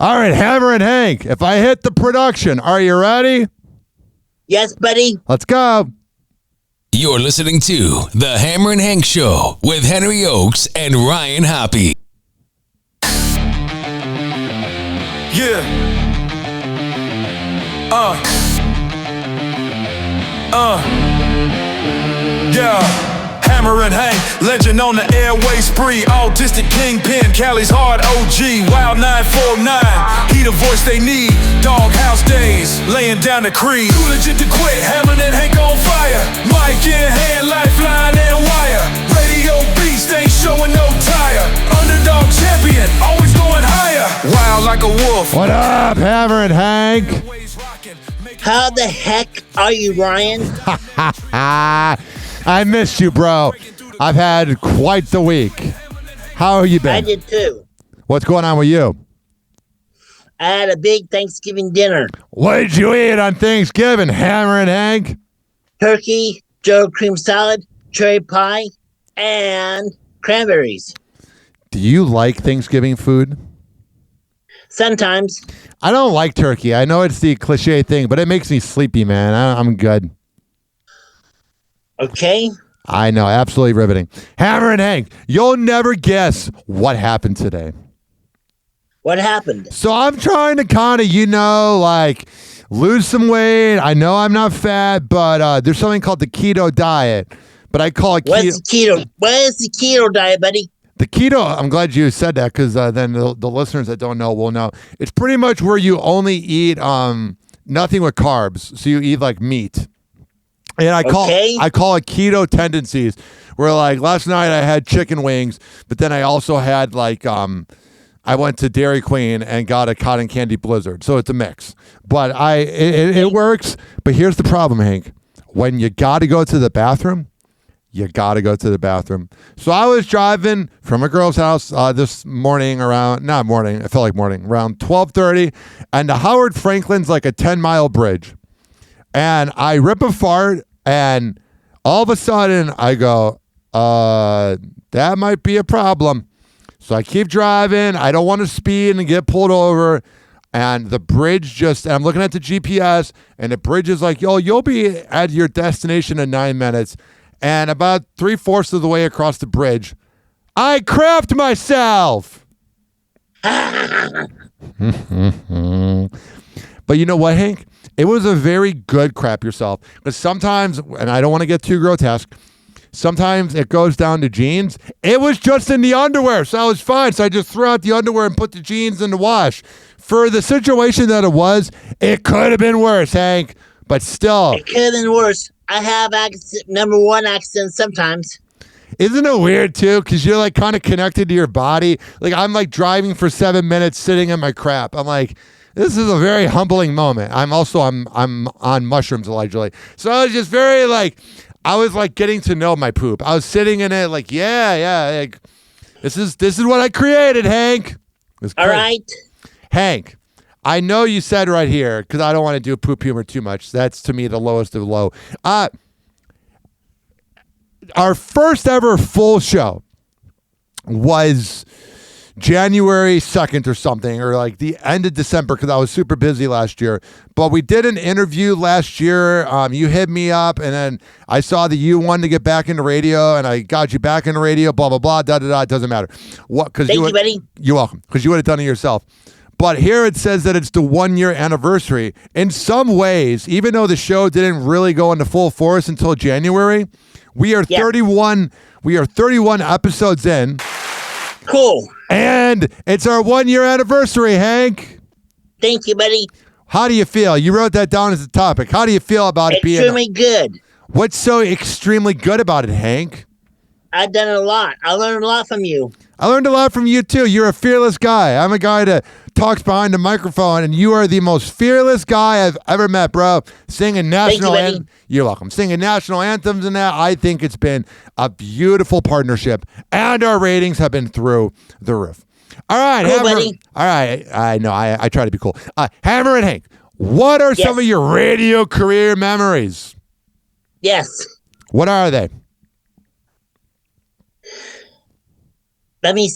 All right, Hammerin Hank, if I hit the production, are you ready? Yes, buddy. Let's go. You're listening to The Hammerin Hank Show with Henry Ochs and Ryan Hoppe. Yeah. Yeah. Hammerin Hank, legend on the airway spree. Autistic kingpin, Cali's hard OG. Wild 949, he the voice they need. Doghouse days, laying down the creed. Too legit to quit, Hammerin Hank on fire. Mic in hand, lifeline and wire. Radio beast ain't showing no tire. Underdog champion, always going higher. Wild like a wolf. What up, Hammerin Hank? How the heck are you, Ryan? I missed you, bro. I've had quite the week. How have you been? I did too. What's going on with you? I had a big Thanksgiving dinner. What did you eat on Thanksgiving, Hammerin Hank? Turkey, Joe cream salad, cherry pie, and cranberries. Do you like Thanksgiving food? Sometimes. I don't like turkey. I know it's the cliche thing, but it makes me sleepy, man. I'm good. Okay. I know, absolutely riveting. Hammerin Hank, you'll never guess what happened today. What happened? So I'm trying to kind of, lose some weight. I know I'm not fat, but there's something called the keto diet. But I call it keto. What's the keto? What is the keto diet, buddy? The keto, I'm glad you said that because then the listeners that don't know will know. It's pretty much where you only eat nothing with carbs. So you eat like meat. And I call it keto tendencies, where like last night I had chicken wings, but then I also had I went to Dairy Queen and got a cotton candy blizzard. So it's a mix. But it works. But here's the problem, Hank. When you got to go to the bathroom, you got to go to the bathroom. So I was driving from a girl's house this morning around 12:30, and the Howard Franklin's like a 10-mile bridge. And I rip a fart, and all of a sudden I go, that might be a problem. So I keep driving. I don't want to speed and get pulled over. And the bridge and I'm looking at the GPS, and the bridge is like, you'll be at your destination in 9 minutes. And about 3/4 of the way across the bridge, I crapped myself. But you know what, Hank? It was a very good crap yourself. Because sometimes, and I don't want to get too grotesque, sometimes it goes down to jeans. It was just in the underwear, so I was fine. So I just threw out the underwear and put the jeans in the wash. For the situation that it could have been worse, Hank. But still. It could have been worse. I have number one accidents sometimes. Isn't it weird, too? Because you're like kind of connected to your body. Like I'm like driving for 7 minutes sitting in my crap. I'm like, this is a very humbling moment. I'm on mushrooms allegedly. So I was just very I was getting to know my poop. I was sitting in it like, this is what I created, Hank. All right. Hank, I know you said right here, because I don't want to do poop humor too much. That's to me the lowest of low. Our first ever full show was January 2nd or something, or like the end of December, because I was super busy last year. But we did an interview last year. You hit me up, and then I saw that you wanted to get back into radio, and I got you back into radio, blah, blah, blah, da-da-da. It doesn't matter. Thank you, buddy. You're welcome, because you would have done it yourself. But here it says that it's the 1-year anniversary. In some ways, even though the show didn't really go into full force until January, we are 31. We are 31 episodes in. Cool. And it's our 1-year anniversary, Hank. Thank you, buddy. How do you feel? You wrote that down as a topic. How do you feel about it being extremely good? What's so extremely good about it, Hank? I've done a lot. I learned a lot from you. I learned a lot from you, too. You're a fearless guy. I'm a guy that talks behind the microphone, and you are the most fearless guy I've ever met, bro. Singing national anthems. You're welcome. Singing national anthems and that. I think it's been a beautiful partnership, and our ratings have been through the roof. All right, cool, buddy. All right, I know. I try to be cool. Hammerin Hank, what are some of your radio career memories? Yes. What are they? Let me,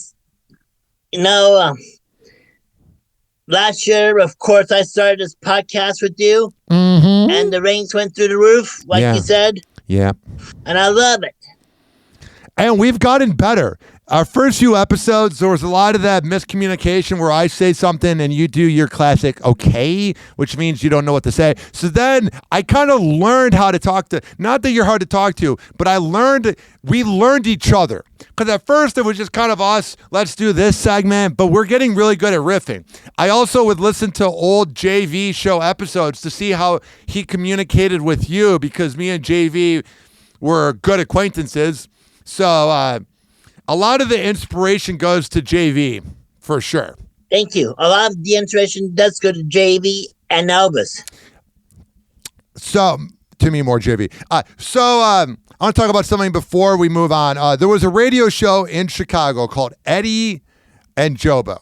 last year, of course, I started this podcast with you, and the ratings went through the roof, like you said. Yeah. And I love it. And we've gotten better. Our first few episodes, there was a lot of that miscommunication where I say something and you do your classic okay, which means you don't know what to say. So then I kind of learned how to talk to, not that you're hard to talk to, but we learned each other. Because at first it was just kind of us, let's do this segment, but we're getting really good at riffing. I also would listen to old JV show episodes to see how he communicated with you, because me and JV were good acquaintances. So, a lot of the inspiration goes to JV, for sure. Thank you. A lot of the inspiration does go to JV and Elvis. So, to me, more JV. I want to talk about something before we move on. There was a radio show in Chicago called Eddie and Jobo.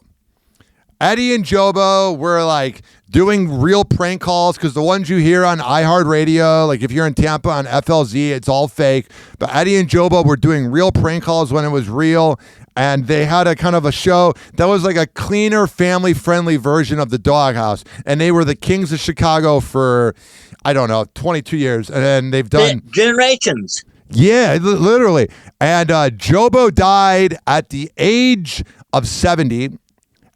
Eddie and Jobo were like doing real prank calls, because the ones you hear on iHeartRadio, like if you're in Tampa on FLZ, it's all fake. But Eddie and Jobo were doing real prank calls when it was real. And they had a kind of a show that was like a cleaner, family-friendly version of the Doghouse. And they were the kings of Chicago for, I don't know, 22 years. And then they've done... generations. Yeah, literally. And Jobo died at the age of 70.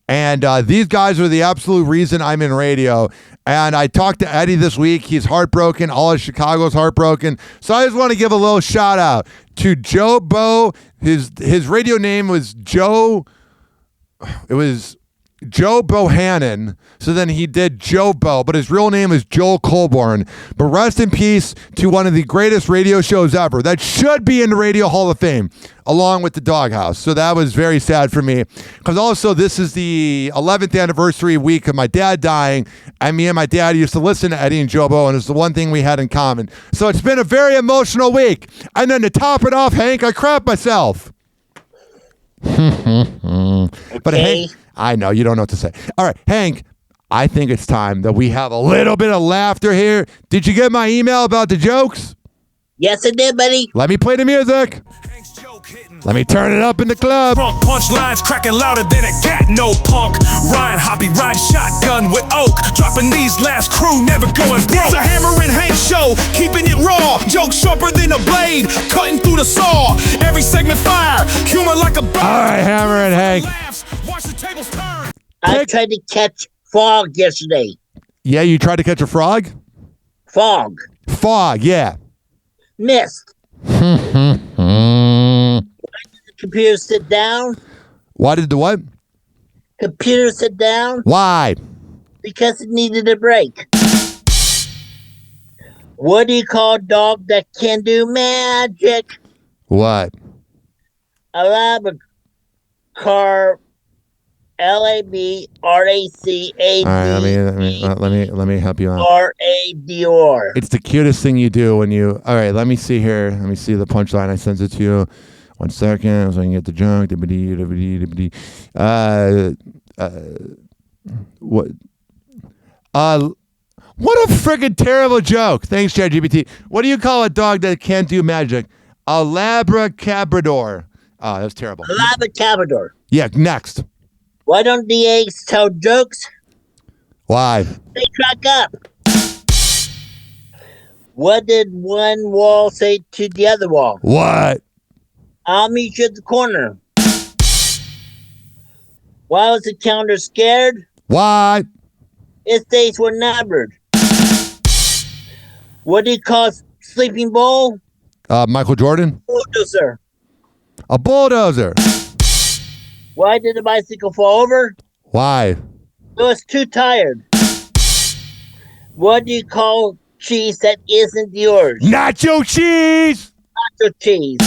And these guys are the absolute reason I'm in radio. And I talked to Eddie this week. He's heartbroken. All of Chicago's heartbroken. So I just want to give a little shout out to Joe Bo. His radio name was Joe. It was Joe Bohannon. So then he did Joe Bo, but his real name is Joel Colborn. But rest in peace to one of the greatest radio shows ever that should be in the Radio Hall of Fame, along with the Doghouse. So that was very sad for me, because also this is the 11th anniversary week of my dad dying, and me and my dad used to listen to Eddie and Jobo, and it's the one thing we had in common. So it's been a very emotional week. And then to top it off, Hank, I crap myself. But Hank, I know you don't know what to say. All right, Hank, I think it's time that we have a little bit of laughter here. Did you get my email about the jokes? Yes, I did, buddy. Let me play the music. Let me turn it up in the club. Punchlines cracking louder than a cat, no punk. Ryan Hoppe ride shotgun with Oak. Dropping these last crew, never going broke. It's a Hammerin Hank show, keeping it raw. Jokes sharper than a blade, cutting through the saw. Every segment fire, humor like a bird. All right, Hammerin Hank. Watch the tables turn. I tried to catch fog yesterday. Yeah, you tried to catch a frog? Fog, yeah. missed. Computer sit down. Why did the what? Computer sit down. Why? Because it needed a break. What do you call a dog that can do magic? What? A Labracar. LABRACAD. All right, let me help you out. RADOR. It's the cutest thing you do when you. All right, let me see here. Let me see the punchline. I sent it to you. 1 second, so I can get the junk. What? What a friggin' terrible joke. Thanks, ChatGPT. What do you call a dog that can't do magic? A Labracabrador. Oh, that's terrible. A Labracabrador. Yeah, next. Why don't the eggs tell jokes? Why? They crack up. What did one wall say to the other wall? What? I'll meet you at the corner. Why was the counter scared? Why? Its days were numbered. What do you call Sleeping Bull? Michael Jordan? Bulldozer. A bulldozer. Why did the bicycle fall over? Why? It was too tired. What do you call cheese that isn't yours? Nacho cheese! Nacho cheese.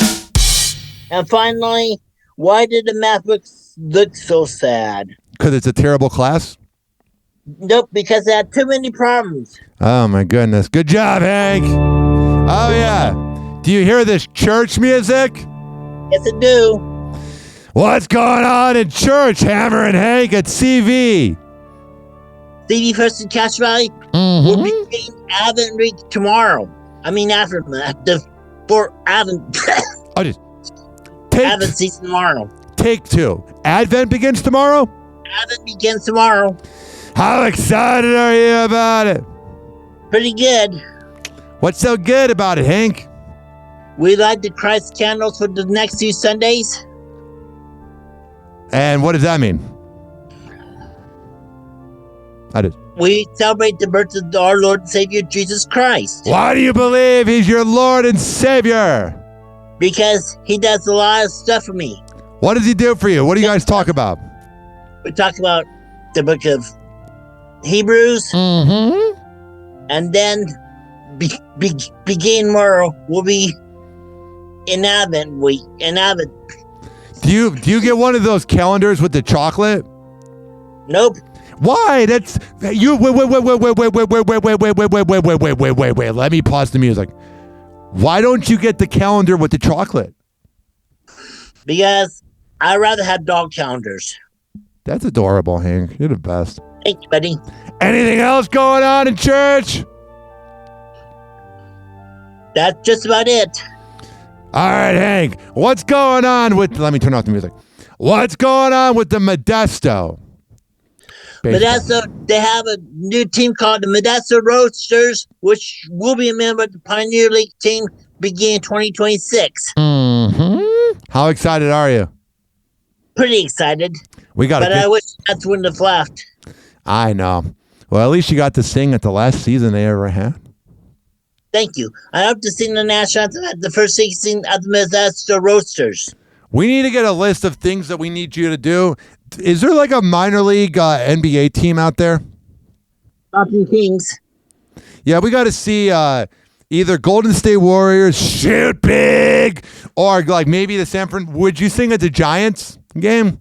And finally, why did the math book look so sad? Because it's a terrible class? Nope, because it had too many problems. Oh, my goodness. Good job, Hank. Oh, yeah. Do you hear this church music? Yes, I do. What's going on in church, Hammerin Hank at CV? CV First and Cash Valley will be playing Advent Week tomorrow. I mean, after for Advent. Oh, just Advent season tomorrow. Take 2. Advent begins tomorrow? Advent begins tomorrow. How excited are you about it? Pretty good. What's so good about it, Hank? We light the Christ candles for the next 2 Sundays. And what does that mean? We celebrate the birth of our Lord and Savior, Jesus Christ. Why do you believe he's your Lord and Savior? Because he does a lot of stuff for me. What does he do for you? What do you guys talk about? We talk about the book of Hebrews. Mm-hmm. And then begin tomorrow will be in Advent week. In Advent. Do you get one of those calendars with the chocolate? Nope. Why? That's you. Wait. Let me pause the music. Why don't you get the calendar with the chocolate? Because I'd rather have dog calendars. That's adorable, Hank. You're the best. Thank you, buddy. Anything else going on in church? That's just about it. All right, Hank. What's going on with? Let me turn off the music. What's going on with the Modesto? Modesto, they have a new team called the Modesto Roasters, which will be a member of the Pioneer League team beginning 2026. Mm-hmm. How excited are you? Pretty excited. I wish that's wouldn't have left. I know. Well, at least you got to sing at the last season they ever had. Thank you. I hope to sing the national anthem at the first season of the Modesto Roasters. We need to get a list of things that we need you to do. Is there like a minor league NBA team out there? Talking Kings. Yeah, we got to see either Golden State Warriors shoot big or like maybe the San Fran. Would you sing at the Giants game?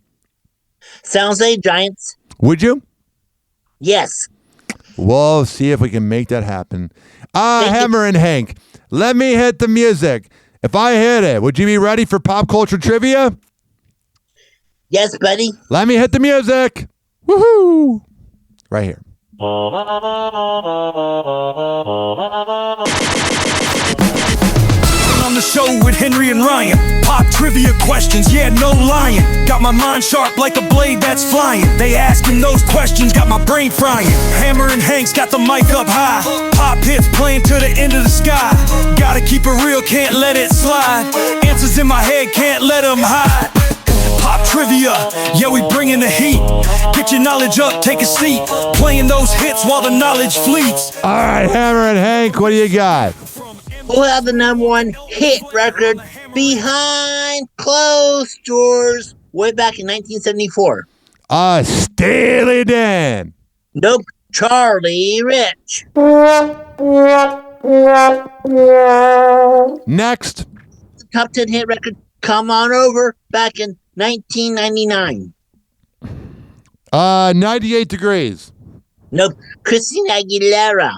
Sounds like Giants. Would you? Yes. We'll see if we can make that happen. Hammerin Hank, let me hit the music. If I hit it, would you be ready for pop culture trivia? Yes, buddy. Let me hit the music. Woohoo! Right here. On the show with Henry and Ryan. Pop trivia questions, yeah, no lying. Got my mind sharp like a blade that's flying. They asking those questions, got my brain frying. Hammerin Hank's got the mic up high. Pop hits playing to the end of the sky. Gotta keep it real, can't let it slide. Answers in my head, can't let them hide. Pop trivia, yeah, we bringing the heat. Get your knowledge up, take a seat. Playing those hits while the knowledge fleets. All right, Hammerin Hank, what do you got? Who have the #1 hit record behind closed doors way back in 1974? Steely Dan. Nope, Charlie Rich. Next. Top 10 hit record, Come On Over, back in 1999. 98 Degrees. Nope, Christina Aguilera.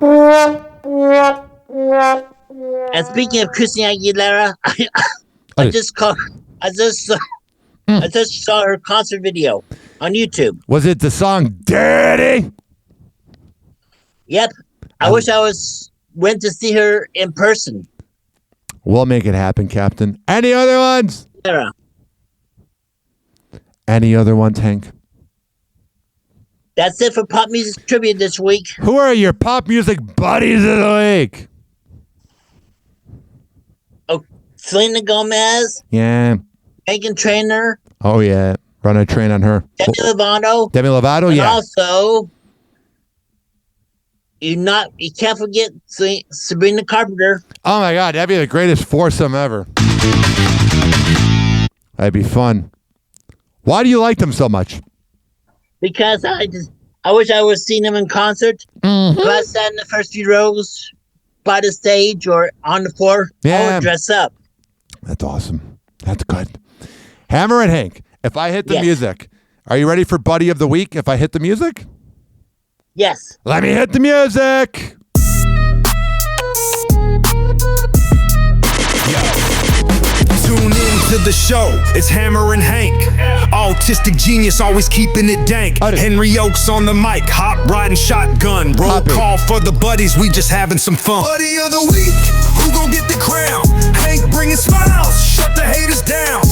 And speaking of Christina Aguilera, I just saw her concert video on YouTube. Was it the song Dirty? Yep. I wish I went to see her in person. We'll make it happen, Captain. Any other ones? Sarah. Any other ones, Hank? That's it for Pop Music Trivia this week. Who are your pop music buddies of the week? Oh, Selena Gomez. Yeah. Megan Trainor. Oh, yeah. Run a train on her. Demi Lovato. Demi Lovato, and yeah. Also, you can't forget Sabrina Carpenter. Oh, my God. That'd be the greatest foursome ever. That'd be fun. Why do you like them so much? Because I wish I would have seen them in concert. Mm-hmm. If I sat in the first few rows by the stage or on the floor, I would dress up. That's awesome. That's good. Hammer and Hank, if I hit the Yes. music, are you ready for Buddy of the Week if I hit the music? Yes. Let me hit the music. Tune in to the show. It's Hammerin Hank. Autistic genius, always keeping it dank. Henry Ochs on the mic, hop riding shotgun. Roll Hoppe. call for the buddies, we just having some fun. Buddy of the week, who gon' get the crown? Hank bringing smiles, shut the haters down.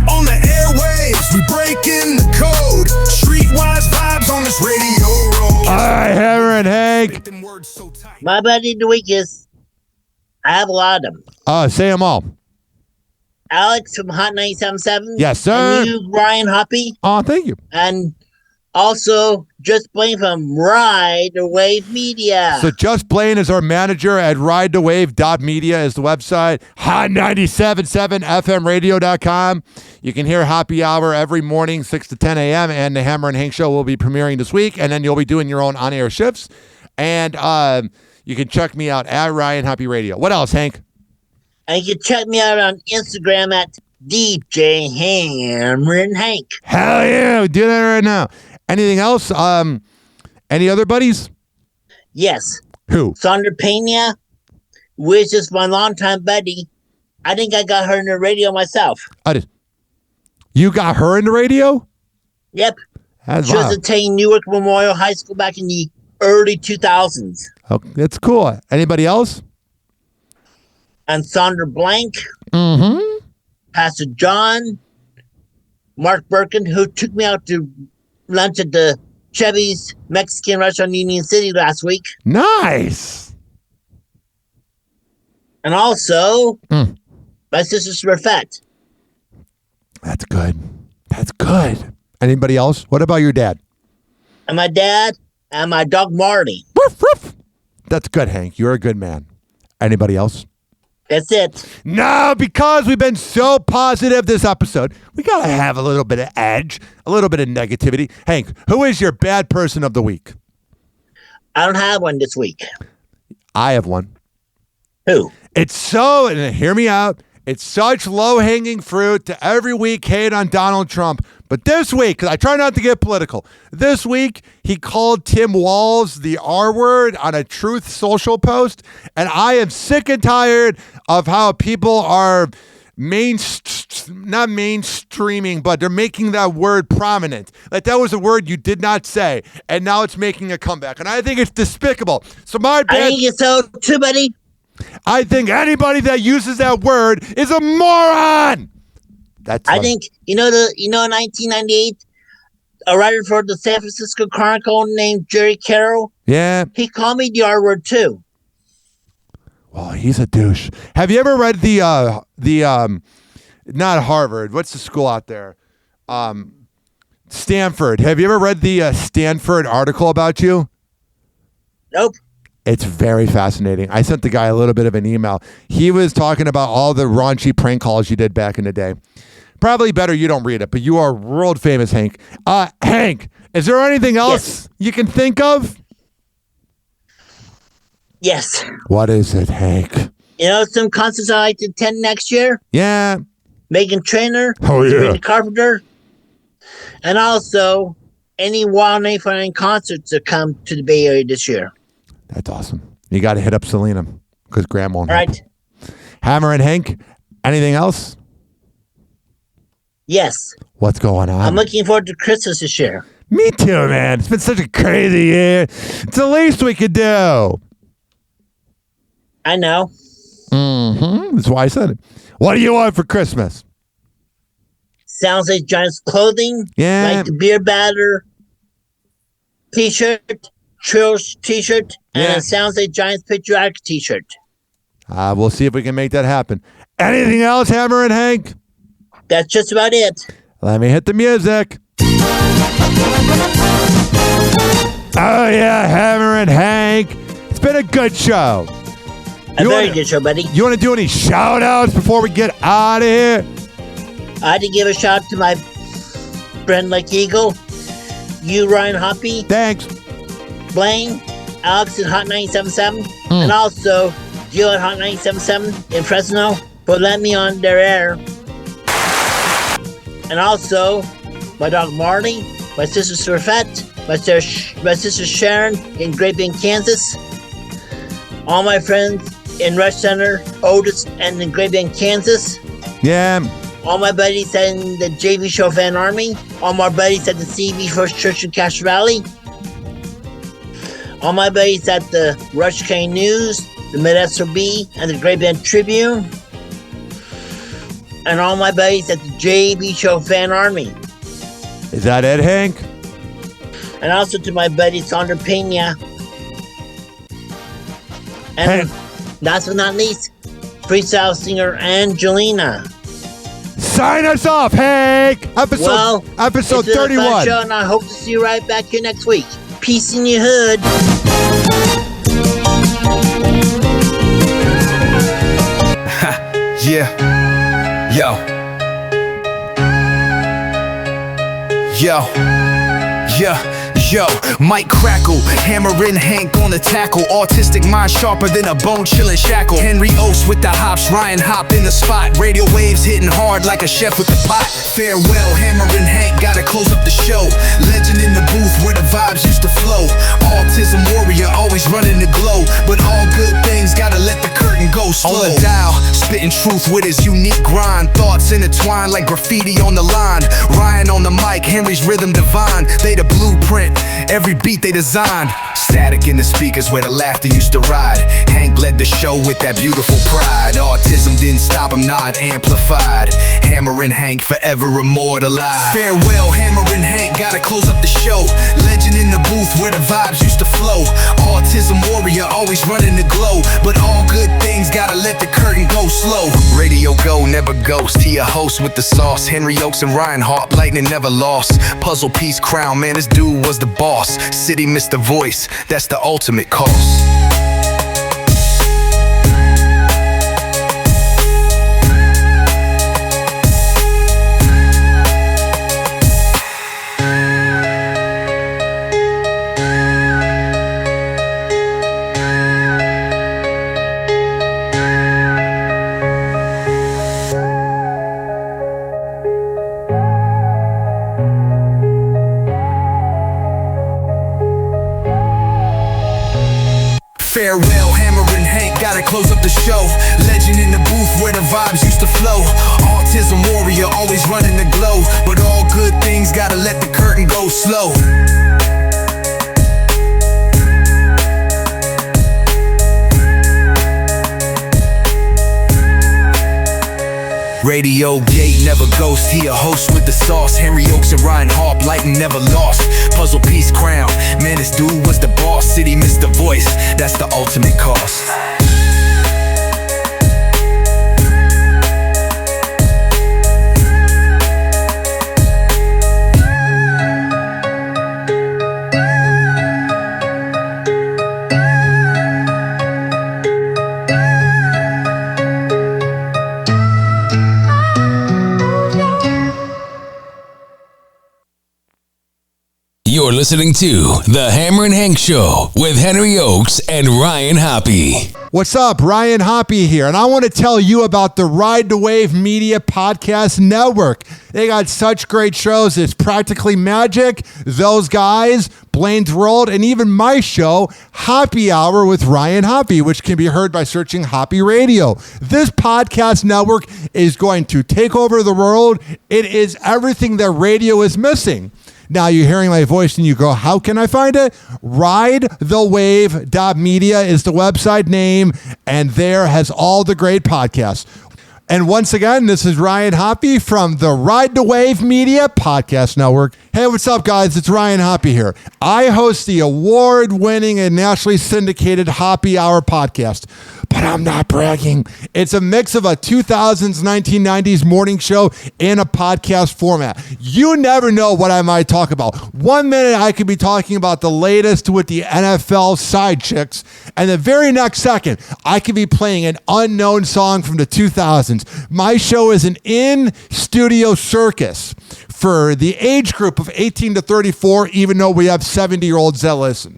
On the airwaves, we breaking the code. Streetwise vibes on this radio roll. Hank? My buddy of the week is, I have a lot of them. Say them all. Alex from Hot 97.7. Yes, sir. And you, Ryan Hoppe. Oh, thank you. And also, Just Blaine from Ride the Wave Media. So Just Blaine is our manager at ridethewave.media is the website. Hot977fmradio.com. You can hear Happy Hour every morning, 6 to 10 a.m. And the Hammer and Hank Show will be premiering this week. And then you'll be doing your own on-air shifts. And you can check me out at Ryan Happy Radio. What else, Hank? And you can check me out on Instagram at DJ Hammerin Hank. Hell yeah, we do that right now. Anything else? Any other buddies? Yes. Who? Sandra Pena, which is my longtime buddy. I think I got her in the radio myself. I did. You got her in the radio? Yep. That's she was attending Newark Memorial High School back in the early 2000s. Oh, that's cool. Anybody else? And Sandra Blank. Mm-hmm. Pastor John. Mark Birkin, who took me out to lunch at the Chevy's Mexican restaurant in Union City last week. Nice. And also, my sister's Rafet. That's good. That's good. Anybody else? What about your dad? And my dad and my dog Marty. Woof, woof. That's good, Hank. You're a good man. Anybody else? That's it. No, because we've been so positive this episode, we got to have a little bit of edge, a little bit of negativity. Hank, who is your bad person of the week? I don't have one this week. I have one. Who? It's so, and hear me out, it's such low-hanging fruit to every week hate on Donald Trump. But this week, because I try not to get political, this week he called Tim Walz the R word on a Truth Social post. And I am sick and tired of how people are not mainstreaming, but they're making that word prominent. Like that was a word you did not say. And now it's making a comeback. And I think it's despicable. So I think it's so too, buddy. I think anybody that uses that word is a moron. I think, in 1998, a writer for the San Francisco Chronicle named Jerry Carroll. Yeah. He called me the R word too. Well, he's a douche. Have you ever read the not Harvard, what's the school out there? Stanford. Have you ever read the Stanford article about you? Nope. It's very fascinating. I sent the guy a little bit of an email. He was talking about all the raunchy prank calls you did back in the day. Probably better you don't read it, but you are world famous, Hank. Hank, is there anything else you can think of? Yes. What is it, Hank? Some concerts I like to attend next year? Yeah. Meghan Trainor. Oh, yeah. Sabrina Carpenter. And also, any Wild Nathan concerts that come to the Bay Area this year. That's awesome. You got to hit up Selena because Graham won't. All right. Hammer and Hank, anything else? Yes. What's going on? I'm looking forward to Christmas this year. Me too, man. It's been such a crazy year. It's the least we could do. I know. Mm-hmm. That's why I said it. What do you want for Christmas? Sounds like Giants clothing. Yeah. Like the beer batter t-shirt, Trills t-shirt, and it sounds like Giants patriotic t-shirt. We'll see if we can make that happen. Anything else, Hammer and Hank? That's just about it. Let me hit the music. Oh, yeah, Hammer and Hank. It's been a good show. Very good show, buddy. You want to do any shout-outs before we get out of here? I had to give a shout out to my friend like Eagle, you, Ryan Hoppe. Thanks. Blaine, Alex at Hot 97.7, and also Jill at Hot 97.7 in Fresno for letting me on their air. And also, my dog Marty, my sister Surfette, my sister Sharon in Great Bend, Kansas, all my friends in Rush Center, Otis, and in Great Bend, Kansas. Yeah. All my buddies in the JV Chauvin Army. All my buddies at the CV First Church in Cache Valley. All my buddies at the Rush County News, the Mid-SOB, and the Great Bend Tribune. And all my buddies at the JV Chauvin Army. Is that it, Hank? And also to my buddy Sandra Pena And last but not least, freestyle singer Angelina. Sign us off, Hank. Episode 31. Show, and I hope to see you right back here next week. Peace in your hood. Yeah. Yo, Mike Crackle, Hammerin Hank on the tackle. Autistic mind sharper than a bone chillin' shackle. Henry Ochs with the hops, Ryan Hop in the spot. Radio waves hitting hard like a chef with the pot. Farewell, Hammerin Hank, gotta close up the show. Legend in the booth where the vibes used to flow. Autism warrior, always running the glow. But all good things gotta let the curtain go slow. On the dial, spitting truth with his unique grind. Thoughts intertwined like graffiti on the line. Ryan on the mic, Henry's rhythm divine. They the blueprint, every beat they designed. Static in the speakers where the laughter used to ride. Hank led the show with that beautiful pride. Autism didn't stop him, not amplified. Hammerin Hank forever immortalized. Farewell, Hammerin Hank, gotta close up the show. Legend in the booth where the vibes used to flow. Autism warrior, always running the glow. But all good things gotta let the curtain go slow. Radio go, never ghost. He a host with the sauce. Henry Ochs and Ryan Hop, lightning never lost. Puzzle piece crown, man, this dude was the boss. City missed the voice, that's the ultimate cost. Farewell, Hammerin Hank, gotta close up the show. Legend in the booth where the vibes used to flow. Autism warrior, always running the glow. But all good things gotta let the curtain go slow. Radio gate never ghost, he a host with the sauce. Henry Ochs and Ryan Hop, lightning never lost. Puzzle piece crown, man, this dude was the boss. City missed the voice, that's the ultimate cost. You're listening to The Hammerin Hank Show with Henry Ochs and Ryan Hoppe. What's up? Ryan Hoppe here, and I want to tell you about the Ride the Wave Media Podcast Network. They got such great shows. It's Practically Magic, Those Guys, Blaine's World, and even my show, Happy Hour with Ryan Hoppe, which can be heard by searching Hoppe Radio. This podcast network is going to take over the world. It is everything that radio is missing. Now you're hearing my voice and you go, how can I find it? RideTheWave.media is the website name, and there has all the great podcasts. And once again, this is Ryan Hoppe from the Ride the Wave Media Podcast Network. Hey, what's up, guys? It's Ryan Hoppe here. I host the award-winning and nationally syndicated Happy Hour podcast, but I'm not bragging. It's a mix of a 2000s, 1990s morning show in a podcast format. You never know what I might talk about. 1 minute, I could be talking about the latest with the NFL side chicks, and the very next second, I could be playing an unknown song from the 2000s. My show is an in-studio circus for the age group of 18 to 34, even though we have 70-year-olds that listen.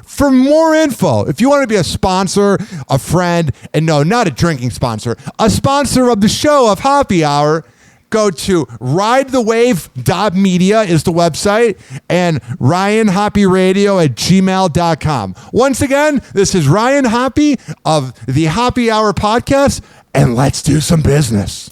For more info, if you want to be a sponsor, a friend, and no, not a drinking sponsor, a sponsor of the show of Happy Hour, go to ridethewave.media is the website, and ryanhopperadio@gmail.com. Once again, this is Ryan Hoppe of the Happy Hour podcast, and let's do some business.